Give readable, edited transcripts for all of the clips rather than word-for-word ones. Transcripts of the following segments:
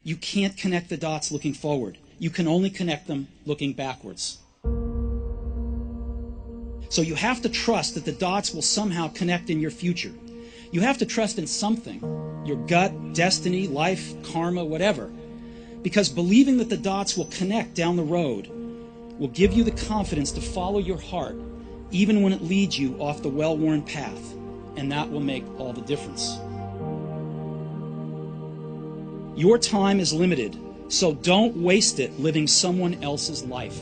You can't connect the dots looking forward. You can only connect them looking backwards. So you have to trust that the dots will somehow connect in your future. You have to trust in something, your gut, destiny, life, karma, whatever. Because believing that the dots will connect down the road will give you the confidence to follow your heart, even when it leads you off the well-worn path. And that will make all the difference. Your time is limited, so don't waste it living someone else's life.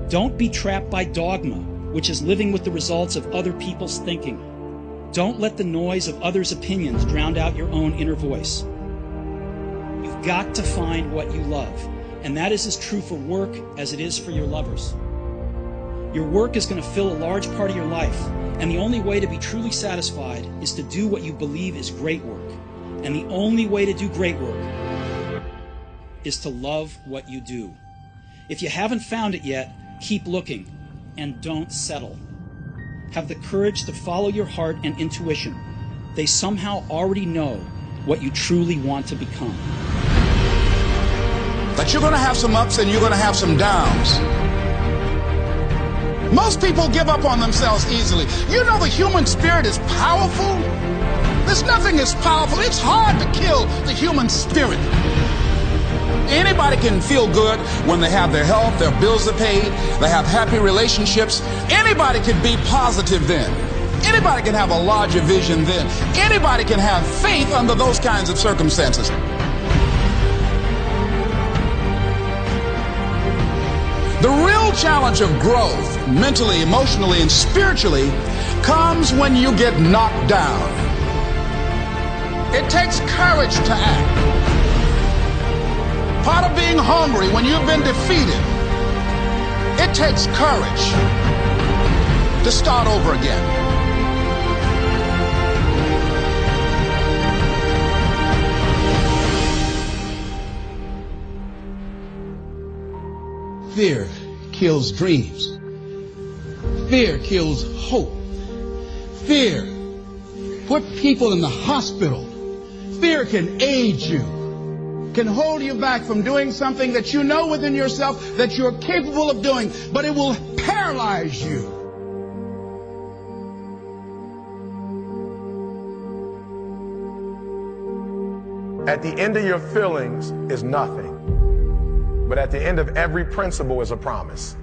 Don't be trapped by dogma, which is living with the results of other people's thinking. Don't let the noise of others' opinions drown out your own inner voice. You've got to find what you love, and that is as true for work as it is for your lovers. Your work is going to fill a large part of your life, and the only way to be truly satisfied is to do what you believe is great work. And the only way to do great work is to love what you do. If you haven't found it yet, keep looking and don't settle. Have the courage to follow your heart and intuition. They somehow already know what you truly want to become. But you're going to have some ups and you're going to have some downs. Most people give up on themselves easily. You know the human spirit is powerful. There's nothing as powerful. It's hard to kill the human spirit. Anybody can feel good when they have their health, their bills are paid, they have happy relationships. Anybody can be positive then. Anybody can have a larger vision then. Anybody can have faith under those kinds of circumstances. The real challenge of growth, mentally, emotionally, and spiritually, comes when you get knocked down. It takes courage to act. Part of being hungry when you've been defeated, it takes courage to start over again. Fear kills dreams. Fear kills hope. Fear put people in the hospital. Fear can aid you, can hold you back from doing something that you know within yourself that you're capable of doing, but it will paralyze you. At the end of your feelings is nothing, but at the end of every principle is a promise.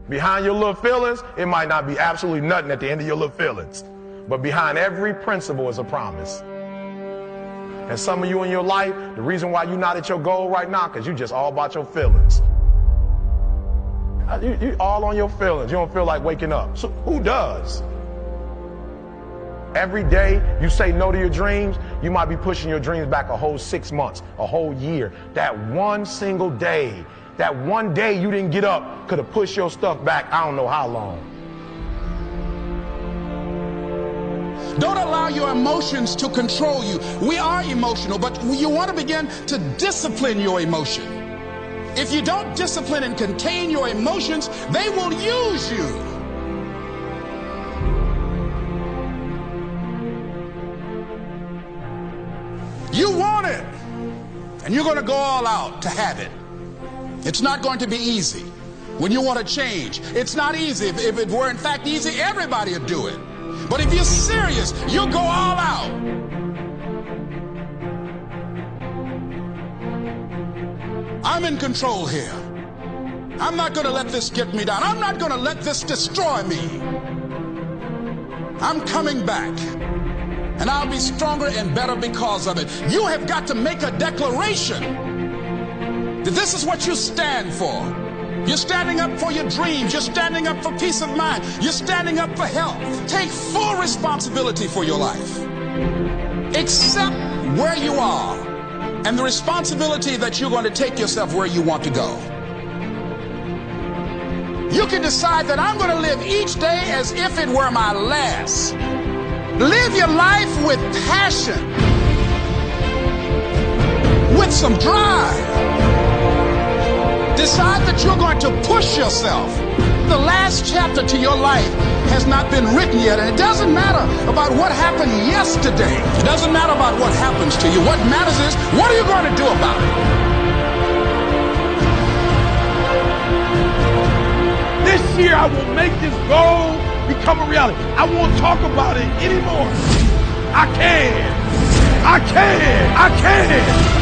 Behind your little feelings, it might not be absolutely nothing at the end of your little feelings, but behind every principle is a promise. And some of you in your life, the reason why you're not at your goal right now, because you just all about your feelings. You all on your feelings. You don't feel like waking up. So who does? Every day you say no to your dreams, you might be pushing your dreams back a whole 6 months, a whole year. That one single day, that one day you didn't get up could have pushed your stuff back I don't know how long. Don't allow your emotions to control you. We are emotional, but you want to begin to discipline your emotion. If you don't discipline and contain your emotions, they will use you. You want it, and you're going to go all out to have it. It's not going to be easy. When you want to change, it's not easy. If it were in fact easy, everybody would do it. But if you're serious, you'll go all out. I'm in control here. I'm not going to let this get me down. I'm not going to let this destroy me. I'm coming back. And I'll be stronger and better because of it. You have got to make a declaration that this is what you stand for. You're standing up for your dreams. You're standing up for peace of mind. You're standing up for health. Take full responsibility for your life. Accept where you are and the responsibility that you're going to take yourself where you want to go. You can decide that I'm going to live each day as if it were my last. Live your life with passion, with some drive. Decide that you're going to push yourself. The last chapter to your life has not been written yet, and it doesn't matter about what happened yesterday. It doesn't matter about what happens to you. What matters is, what are you going to do about it? year I will make this goal become a reality. I won't talk about it anymore. I can. I can. I can.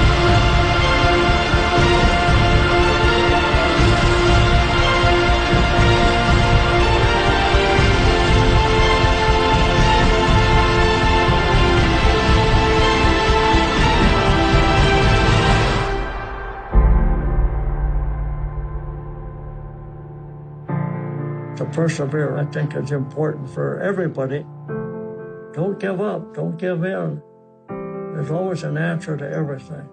To persevere, I think, is important for everybody. Don't give up. Don't give in. There's always an answer to everything.